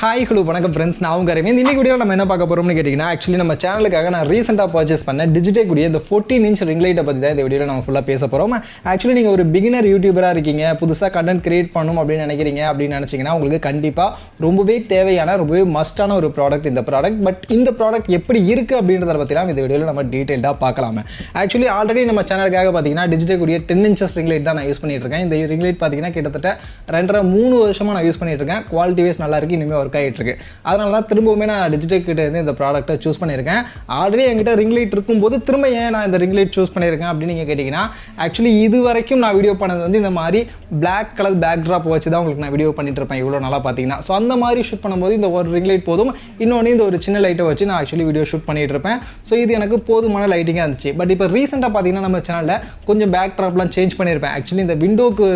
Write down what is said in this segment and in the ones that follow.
Hi, hello, வணக்கம் friends. நான் உங்க அரவிந்த். இன்னைக்கு வீடியோல நம்ம என்ன பார்க்க போறோம்னு கேட்டிங்கனா actually நம்ம சேனலுக்காக நான் ரீசன்ட்டா பர்ச்சேஸ் பண்ண Digitek உடைய இந்த 14 inch ring light பத்தி தான் இந்த வீடியோல நம்ம ஃபுல்லா பேச போறோம். Actually நீங்க ஒரு beginner YouTuber-ஆ இருக்கீங்க, புதுசா content create பண்ணனும் அப்படி நினைக்கிறீங்க அப்படி நினைச்சீங்கனா உங்களுக்கு கண்டிப்பா ரொம்பவே தேவையான ரொம்பவே மஸ்டான ஒரு ப்ராடக்ட் இந்த ப்ராடக்ட். பட் இந்த ப்ராடக்ட் எப்படி இருக்கு அப்படின்றத பத்தி தான் இந்த வீடியோல நம்ம டீடைலா பார்க்கலாம். Actually ஆல்ரெடி நம்ம சேனலுக்காக பாத்தீங்கன்னா Digitek உடைய 10 inches ring light தான் நான் யூஸ் பண்ணிட்டு இருக்கேன். இந்த ring light பாத்தீங்கன்னா கிட்டத்தட்ட 2.5-3 வருஷமா நான் யூஸ் பண்ணிட்டு இருக்கேன். குவாலிட்டி வைஸ் நல்லா இருக்கு, இனிமே ஒர்க் ஆயிட்டு இருக்கு. அதனால தான் திரும்பவுமே நான் Digitek கிட்ட இருந்து இந்த ப்ராடக்ட்டை சூஸ் பண்ணியிருக்கேன். ஆல்ரெடி என்கிட்ட ரிங் லைட் இருக்கும்போது திரும்ப ஏன் நான் இந்த ரிங் லைட் சூஸ் பண்ணியிருக்கேன் அப்படின்னு நீங்கள் கேட்டிங்கன்னா, ஆக்சுவலி இது வரைக்கும் நான் வீடியோ பண்ணது வந்து இந்த மாதிரி பிளாக் கலர் பேக் ட்ராப் வச்சு தான் உங்களுக்கு நான் வீடியோ பண்ணிட்டு இருப்பேன் இவ்வளோ நல்லா பார்த்தீங்கன்னா. ஸோ அந்த மாதிரி ஷூட் பண்ணும்போது இந்த ஒரு ரிங் லைட் போதும், இன்னொன்று இந்த ஒரு சின்ன லைட்டை வச்சு நான் ஆக்சுவலி வீடியோ ஷூட் பண்ணிட்டு இருப்பேன். ஸோ இது எனக்கு போதுமான லைட்டிங்காக இருந்துச்சு. பட் இப்போ ரீசெண்டாக பார்த்தீங்கன்னா நம்ம சேனலில் கொஞ்சம் பேக் ட்ராப்லாம் சேஞ்ச் பண்ணியிருப்பேன். ஆக்சுவலி இந்த விண்டோக்கு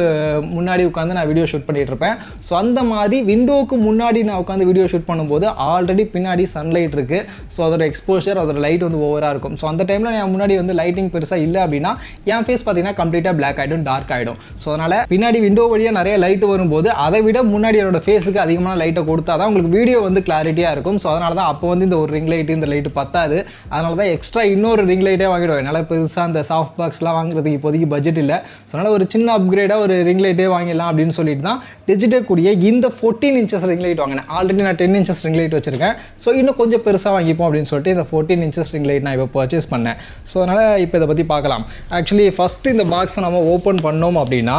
முன்னாடி உட்காந்து நான் வீடியோ ஷூட் பண்ணிட்டு இருப்பேன். ஸோ அந்த மாதிரி விண்டோக்கு முன்னாடி நான் உட்காந்து வீடியோ ஷூட் பண்ணும்போது ஆல்ரெடி பின்னாடி சன்லைட் இருக்குது. ஸோ அதோட எக்ஸ்போஷர் அதோட லைட் வந்து ஓவராக இருக்கும். ஸோ அந்த டைமில் நான் முன்னாடி வந்து லைட்டிங் பெருசாக இல்லை அப்படின்னா என் ஃபேஸ் பார்த்தீங்கன்னா கம்ப்ளீட்டாக பிளாக் ஆகிடும், டார்க் ஆகிடும். ஸோ அதனால் பின்னாடி விண்டோ வழியாக நிறைய லைட் வரும்போது அதை விட முன்னாடி என்னோட ஃபேஸுக்கு அதிகமான லைட்டை கொடுத்தா தான் உங்களுக்கு வீடியோ வந்து கிளாரிட்டியாக இருக்கும். ஸோ அதனால தான் அப்போ வந்து இந்த ஒரு ரிங் லைட்டு இந்த லைட்டு பத்தாது. அதனால தான் எக்ஸ்ட்ரா இன்னொரு ரிங் லைட்டே வாங்கிடுவேன். என்னால் பெருசாக அந்த சாஃப்ட் பாக்ஸ்லாம் வாங்குறதுக்கு இப்போதைக்கு பட்ஜெட் இல்லை. ஸோ அதனால் ஒரு சின்ன அப்கிரேடாக ஒரு ரிங் லைட்டே வாங்கிடலாம் அப்படின்னு சொல்லிட்டு தான் Digitek கூடிய இந்த 14 inches ரிங் லைட் வாங்கினேன். ஆல்ரெடி நான் 10 inches ரிங் லைட் வச்சிருக்கேன். ஸோ இன்னும் கொஞ்சம் பெருசாக வாங்கிப்போம் அப்படின்னு சொல்லிட்டு இந்த 14 inches ரிங் லைட் நான் இப்போ பர்ச்சேஸ் பண்ணேன். ஸோ அதனால் இப்போ இதை பற்றி பார்க்கலாம். ஆக்சுவலி ஃபஸ்ட்டு இந்த பாக்ஸை நம்ம ஓப்பன் பண்ணோம் அப்படின்னா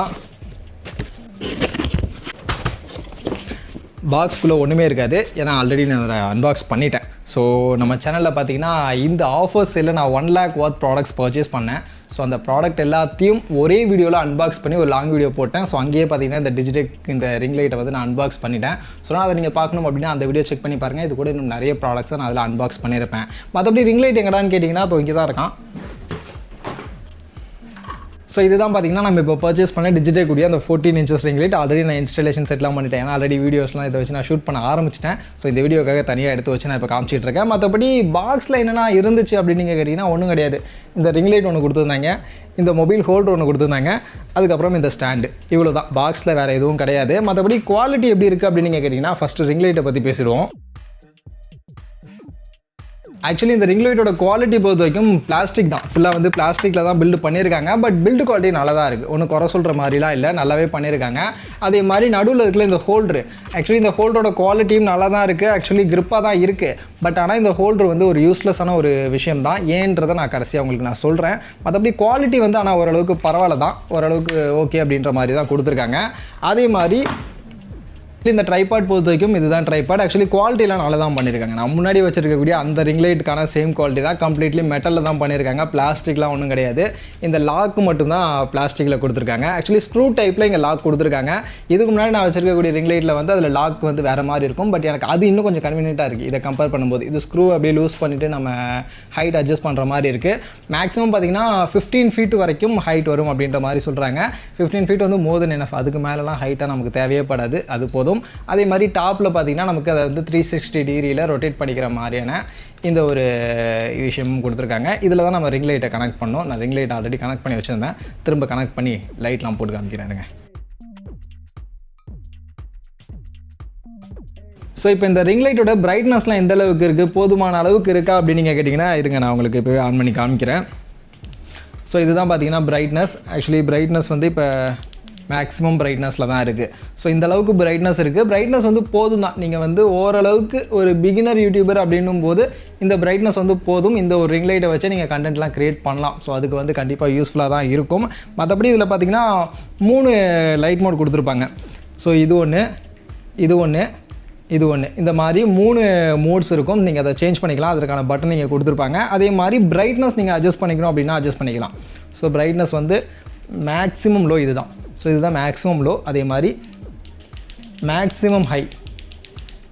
பாக்ஸ்குள்ளே ஒன்றுமே இருக்காது. ஏன்னா ஆல்ரெடி நான் அதை அன்பாக்ஸ் பண்ணிட்டேன். ஸோ நம்ம சேனலில் பார்த்தீங்கன்னா இந்த ஆஃபர்ஸ் இல்லை நான் 1 lakh worth ப்ராடக்ட்ஸ் பர்ச்சேஸ் பண்ணேன். ஸோ அந்த ப்ராடக்ட் எல்லாத்தையும் ஒரே வீடியோவில் அன்பாக்ஸ் பண்ணி ஒரு லாங் வீடியோ போட்டேன். ஸோ அங்கேயே பார்த்தீங்கன்னா இந்த Digitek இந்த ரிங் லைட்டை வந்து நான் அன்பாக்ஸ் பண்ணிட்டேன். ஸோ அதை நீங்கள் பார்க்கணும் அப்படின்னா அந்த வீடியோ செக் பண்ணி பாருங்கள். இது கூட இன்னும் நிறைய ப்ராடக்ட்ஸை நான் அதில் அன்பாக்ஸ் பண்ணியிருப்பேன். மற்றபடி ரிங் லைட் எங்கடான்னு கேட்டிங்கன்னா இப்போ இங்கே தான் இருக்கான். ஸோ இதுதான் பார்த்தீங்கன்னா நம்ம இப்போ பர்ச்சேஸ் பண்ண Digitek கூடிய அந்த 14 inches ரிங் லைட். ஆல்ரெடி நான் இன்ஸ்டாலேஷன் செட்லாம் பண்ணிட்டேன். ஏன்னா ஆல்ரெடி வீடியோஸ்லாம் இதை வச்சு நான் ஷூட் பண்ண ஆரம்பிச்சிட்டேன். ஸோ இந்த வீடியோக்காக தனியாக எடுத்து வச்சு நான் இப்போ காமிச்சிட்டு இருக்கேன். மற்றபடி பாக்ஸில் என்னென்னா இருந்துச்சு அப்படின்னு நீங்கள் கேட்டிங்கன்னா ஒன்றும் கிடையாது. இந்த ரிங் லைட் ஒன்று கொடுத்துருந்தாங்க, இந்த மொபைல் ஹோல்டர் ஒன்று கொடுத்துருந்தாங்க, அதுக்கப்புறம் இந்த ஸ்டாண்டு, இவ்வளோ தான். பாக்ஸில் வேறு எதுவும் கிடையாது. மற்றபடி குவாலிட்டி எப்படி இருக்குது அப்படின்னு நீங்கள் கேட்டிங்கன்னா ஃபஸ்ட்டு ரிங் லைட்டை பற்றி பேசிடுவோம். ஆக்சுவலி இந்த ரிங் லைட்டோட குவாலிட்டி பொறுத்த வரைக்கும் பிளாஸ்டிக் தான், ஃபுல்லாக வந்து பிளாஸ்டிக்கில் தான் பில்டு பண்ணியிருக்காங்க. பட் பில்டு குவாலிட்டி நல்லா தான் இருக்குது, ஒன்றும் குறை சொல்கிற மாதிரிலாம் இல்லை, நல்லாவே பண்ணியிருக்காங்க. அதே மாதிரி நடுவில் இருக்கிற இந்த ஹோல்டரு, ஆக்சுவலி இந்த ஹோல்டரோட குவாலிட்டியும் நல்லா தான் இருக்குது, ஆக்சுவலி கிரிப்பாக தான் இருக்குது. பட் ஆனால் இந்த ஹோல்டர் வந்து ஒரு யூஸ்லெஸ்ஸான ஒரு விஷயம் தான். ஏன்றதை நான் கடைசியாக உங்களுக்கு நான் சொல்கிறேன். மற்றபடி குவாலிட்டி வந்து ஆனால் ஓரளவுக்கு பரவாயில்ல தான், ஓரளவுக்கு ஓகே அப்படின்ற மாதிரி தான் கொடுத்துருக்காங்க. அதே மாதிரி இந்த ட்ரைபாட் பொறுத்த வரைக்கும் இதுதான் ட்ரைபாட். ஆக்சுவலி குவாலிட்டிலாம் நல்லா தான் பண்ணியிருக்காங்க. நான் முன்னாடி வச்சிருக்கக்கூடிய அந்த ரிங் லைட்டுக்கான சேம் குவாலிட்டி தான், கம்ப்ளீட்லி மெட்டலில் தான் பண்ணியிருக்காங்க. பிளாஸ்டிக்லாம் ஒன்றும் கிடையாது. இந்த லாக்கு மட்டும்தான் பிளாஸ்டிக்கில் கொடுத்துருக்காங்க. ஆக்சுவலி ஸ்க்ரூ டைப்பில் இங்கே லாக் கொடுத்துருக்காங்க. இதுக்கு முன்னாடி நான் வச்சிருக்கக்கூடிய ரிங் லைட்டில் வந்து அதில் லாக் வந்து வேறு மாதிரி இருக்கும். பட் எனக்கு அது இன்னும் கொஞ்சம் கன்வீனியண்ட்டாக இருக்குது இதை கம்பேர் பண்ணும்போது. இது ஸ்க்ரூ அப்படியே லூஸ் பண்ணிவிட்டு நம்ம ஹைட் அட்ஜஸ்ட் பண்ணுற மாதிரி இருக்குது. மேக்ஸிமம் பார்த்தீங்கன்னா 15 feet வரைக்கும் ஹைட் வரும் அப்படின்ற மாதிரி சொல்கிறாங்க. 15 feet வந்து மோர் தென் எனஃப். அதுக்கு மேலெலாம் ஹைட்டாக நமக்கு தேவையப்படாது, அது போதும். அதே மாதிரி டாப்பில் பார்த்தீங்கன்னா நமக்கு அதை வந்து 360 டிகிரியில் ரொட்டேட் பண்ணிக்கிற மாதிரியான இந்த ஒரு விஷயமும் கொடுத்துருக்காங்க. இதில் தான் நம்ம ரிங் லைட்டை கனெக்ட் பண்ணோம். நான் ரிங் லைட் ஆல்ரெடி கனெக்ட் பண்ணி வச்சுருந்தேன், திரும்ப கனெக்ட் பண்ணி லைட்லாம் போட்டு காமிக்கிறேங்க. ஸோ இப்போ இந்த ரிங் லைட்டோட பிரைட்னஸ்லாம் எந்த அளவுக்கு இருக்குது, போதுமான அளவுக்கு இருக்கா அப்படின்னு நீங்கள் கேட்டிங்கன்னா இருங்க, நான் உங்களுக்கு இப்போ ஆன் பண்ணி காமிக்கிறேன். ஸோ இதுதான் பார்த்தீங்கன்னா பிரைட்னஸ். ஆக்சுவலி பிரைட்னஸ் வந்து இப்போ மேக்ஸிமம் பிரைட்னஸில் தான் இருக்குது. ஸோ இந்த அளவுக்கு பிரைட்னஸ் இருக்குது. பிரைட்னஸ் வந்து போதும் தான். நீங்கள் வந்து ஓரளவுக்கு ஒரு பிகினர் யூடியூபர் அப்படின்னும் போது இந்த பிரைட்னஸ் வந்து போதும். இந்த ஒரு ரிங் லைட்டை வச்சு நீங்கள் கண்டென்ட்லாம் க்ரியேட் பண்ணலாம். ஸோ அதுக்கு வந்து கண்டிப்பாக யூஸ்ஃபுல்லாக தான் இருக்கும். மற்றபடி இதில் பார்த்தீங்கன்னா 3 லைட் மோட் கொடுத்துருப்பாங்க. ஸோ இது ஒன்று, இது ஒன்று, இது ஒன்று, இந்த மாதிரி 3 மோட்ஸ் இருக்கும். நீங்கள் அதை சேஞ்ச் பண்ணிக்கலாம். அதற்கான பட்டன் நீங்கள் கொடுத்துருப்பாங்க. அதே மாதிரி பிரைட்னஸ் நீங்கள் அட்ஜஸ்ட் பண்ணிக்கணும் அப்படின்னா அட்ஜஸ்ட் பண்ணிக்கலாம். ஸோ பிரைட்னஸ் வந்து மேக்ஸிமம் லோ இது தான். ஸோ இதுதான் மேக்ஸிமம் லோ. அதே மாதிரி மேக்ஸிமம் ஹை,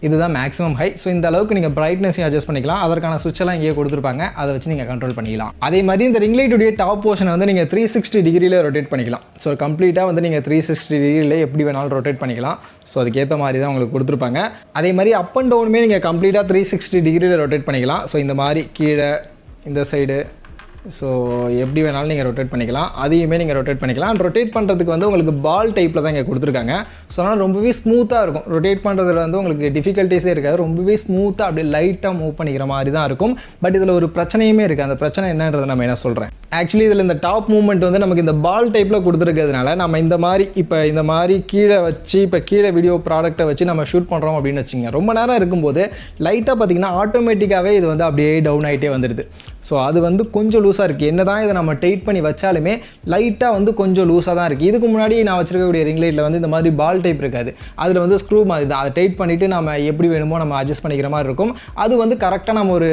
இதுதான் மேக்ஸிமம் ஹை. ஸோ இந்த அளவுக்கு நீங்கள் பிரைட்னஸையும் அட்ஜஸ்ட் பண்ணிக்கலாம். அதற்கான சுவிட்செல்லாம் இங்கே கொடுத்துருப்பாங்க, அதை வச்சு நீங்கள் கண்ட்ரோல் பண்ணிக்கலாம். அதே மாதிரி இந்த ரிங் லைட்டுடைய டாப் போர்ஷனை வந்து நீங்கள் 360 டிகிரியில் ரொட்டேட் பண்ணிக்கலாம். ஸோ கம்ப்ளீட்டாக வந்து நீங்கள் 360 டிகிரியில் எப்படி வேணாலும் ரொட்டேட் பண்ணிக்கலாம். ஸோ அதுக்கேற்ற மாதிரி தான் உங்களுக்கு கொடுத்துருப்பாங்க. அதே மாதிரி அப் அண்ட் டவுனுமே நீங்கள் கம்ப்ளீட்டாக 360 டிகிரியில் ரொட்டேட் பண்ணிக்கலாம். ஸோ இந்த மாதிரி கீழே, இந்த சைடு, ஸோ எப்படி வேணாலும் நீங்கள் ரொட்டேட் பண்ணிக்கலாம், அதையுமே நீங்கள் ரொட்டேட் பண்ணிக்கலாம். ரொட்டேட் பண்ணுறதுக்கு வந்து உங்களுக்கு பால் டைப்பில் தான் இங்கே கொடுத்துருக்காங்க. ஸோ அதனால் ரொம்பவே ஸ்மூத்தாக இருக்கும். ரொட்டேட் பண்ணுறதுல வந்து உங்களுக்கு டிஃபிகல்ட்டிஸே இருக்காது, ரொம்பவே ஸ்மூத்தாக அப்படியே லைட்டாக மூவ் பண்ணிக்கிற மாதிரி தான் இருக்கும். பட் இதில் ஒரு பிரச்சனையுமே இருக்குது. அந்த பிரச்சனை என்னன்றதை நம்ம என்ன சொல்கிறேன். ஆக்சுவலி இதில் இந்த டாப் மூவ்மெண்ட் வந்து நமக்கு இந்த பால் டைப்பில் கொடுத்துருக்கிறதுனால நம்ம இந்த மாதிரி கீழே வச்சு இப்போ கீழே வீடியோ ப்ராடக்ட்டை வச்சு நம்ம ஷூட் பண்ணுறோம் அப்படின்னு வச்சுங்க, ரொம்ப நேரம் இருக்கும்போது லைட்டாக பார்த்தீங்கன்னா ஆட்டோமேட்டிக்காகவே இது வந்து அப்படியே டவுன் ஆகிட்டே வந்துடுது. ஸோ அது வந்து கொஞ்சம் லூஸாக இருக்குது. என்ன தான் இதை நம்ம டைட் பண்ணி வச்சாலுமே லைட்டாக வந்து கொஞ்சம் லூஸாக தான் இருக்குது. இதுக்கு முன்னாடி நான் வச்சிருக்கக்கூடிய ரிங் லைட்டில் வந்து இந்த மாதிரி பால் டைப் இருக்காது, அதில் வந்து ஸ்க்ரூ மாதிரி தான். அதை டைட் பண்ணிவிட்டு நம்ம எப்படி வேணுமோ நம்ம அட்ஜஸ்ட் பண்ணிக்கிற மாதிரி இருக்கும். அது வந்து கரெக்டாக நம்ம ஒரு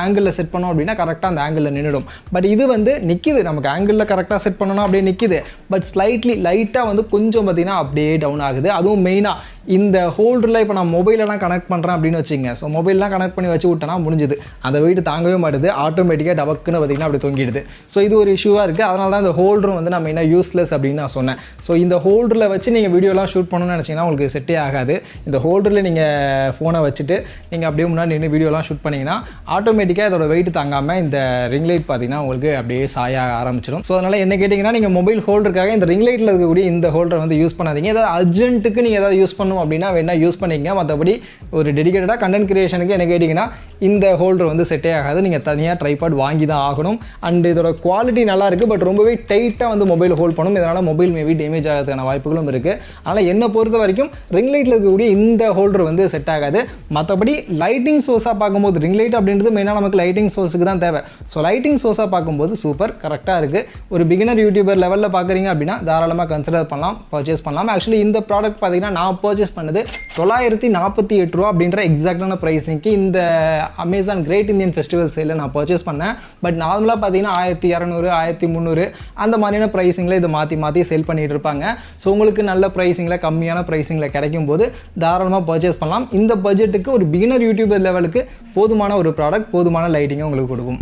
ஆங்கிளில் செட் பண்ணோம் அப்படின்னா கரெக்டாக அந்த ஆங்கிளில் நின்றுடும். பட் இது வந்து நிற்கிது, நமக்கு ஆங்கிளில் கரெக்டாக செட் பண்ணணும் அப்படியே நிற்கிது. பட் ஸ்லைட்லி லைட்டாக வந்து கொஞ்சம் பார்த்திங்கன்னா அப்படியே டவுன் ஆகுது. அதுவும் மெயினாக இந்த ஹோல்டரில் இப்போ நான் மொபைலெல்லாம் கனெக்ட் பண்ணுறேன் அப்படின்னு வச்சுங்க, ஸோ மொபைல்லாம் கனெக்ட் பண்ணி வச்சு விட்டேன்னா முடிஞ்சுது, அந்த வெயிட் தாங்கவே மாட்டுது, ஆட்டோமேட்டிக்காக டபக்குன்னு பார்த்திங்கன்னா அப்படி தொங்கிடுது. ஸோ இது ஒரு இஷ்யூவாக இருக்குது. அதனால தான் இந்த ஹோல்டரும் வந்து நம்ம என்ன யூஸ்லெஸ் அப்படின்னு நான் சொன்னேன். ஸோ இந்த ஹோல்டரில் வச்சு நீங்கள் வீடியோலாம் ஷூட் பண்ணணும்னு நினச்சிங்கன்னா உங்களுக்கு செட்டே ஆகாது. இந்த ஹோல்டரில் நீங்கள் ஃபோனை வச்சுட்டு நீங்கள் அப்படியே முன்னாடி நின்று வீடியோலாம் ஷூட் பண்ணிங்கன்னா ஆட்டோமேட்டிக்காக இதோட வெயிட் தாங்காமல் இந்த ரிங் லைட் பார்த்திங்கன்னா உங்களுக்கு அப்படியே சாய ஆரம்பிச்சிடும். ஸோ அதனால் என்ன கேட்டிங்கன்னா நீங்கள் மொபைல் ஹோல்டருக்காக இந்த ரிங் லைட்டில் இருக்கக்கூடிய இந்த ஹோல்டரை வந்து யூஸ் பண்ணாதீங்க. ஏதாவது அர்ஜென்ட்டுக்கு நீங்கள் ஏதாவது யூஸ் பண்ணணும் அப்படின்னா வேணா யூஸ் பண்ணிக்கங்க. மற்றபடி ஒரு டெடிகேட்டடாக கண்டென்ட் கிரியேஷனுக்கு என்ன கேட்டிங்கன்னா இந்த ஹோல்டர் வந்து செட்டே ஆகாது. நீங்கள் தனியாக ட்ரைபாட் வாங்கி தான் ஆகணும். அண்ட் இதோட குவாலிட்டி நல்லா இருக்குது, பட் ரொம்பவே டைட்டாக வந்து மொபைல் ஹோல்ட் பண்ணும். இதனால் மொபைல் மேபி டேமேஜ் ஆகிறதுக்கான வாய்ப்புகளும் இருக்குது. அதனால் என்னை பொறுத்த வரைக்கும் ரிங் லைட்டில் இருக்கக்கூடிய இந்த ஹோல்டர் வந்து செட் ஆகாது. மற்றபடி லைட்டிங் சோர்ஸாக பார்க்கும்போது ரிங் லைட் அப்படின்றது மெயினாக நமக்கு லைட்டிங் சோர்ஸுக்கு தான் தேவை. ஸோ லைட்டிங் சோர்ஸாக பார்க்கும்போது சூப்பர் கரெக்டாக இருக்குது. ஒரு பிகினர் யூடியூபர் லெவலில் பார்க்குறீங்க அப்படின்னா தாராளமாக கன்சிடர் பண்ணலாம், பர்ச்சேஸ் பண்ணலாம். ஆக்சுவலி இந்த ப்ராடக்ட் பார்த்தீங்கன்னா நான் பர்ச்சேஸ் பண்ணது 948 ரூபா அப்படின்ற எக்ஸாக்டான ப்ரைஸிங்க்கு இந்த அமேசான் கிரேட் இந்தியன் ஃபெஸ்டிவல் சேலில் நான் பர்ச்சேஸ் பண்ணேன். பட் நார்மலாக பார்த்தீங்கன்னா 1200 1300 அந்த மாதிரியான ப்ரைஸிங்கில் இதை மாற்றி சேல் பண்ணிகிட்டு இருப்பாங்க. ஸோ உங்களுக்கு நல்ல ப்ரைஸிங்கில் கம்மியான ப்ரைஸிங்கில் கிடைக்கும் போது தாராளமாக பர்ச்சேஸ் பண்ணலாம். இந்த பட்ஜெட்டுக்கு ஒரு பிகினர் யூடியூபர் லெவலுக்கு போதுமான ஒரு ப்ராடக்ட், போதுமான லைட்டிங்கை உங்களுக்கு கொடுக்கும்.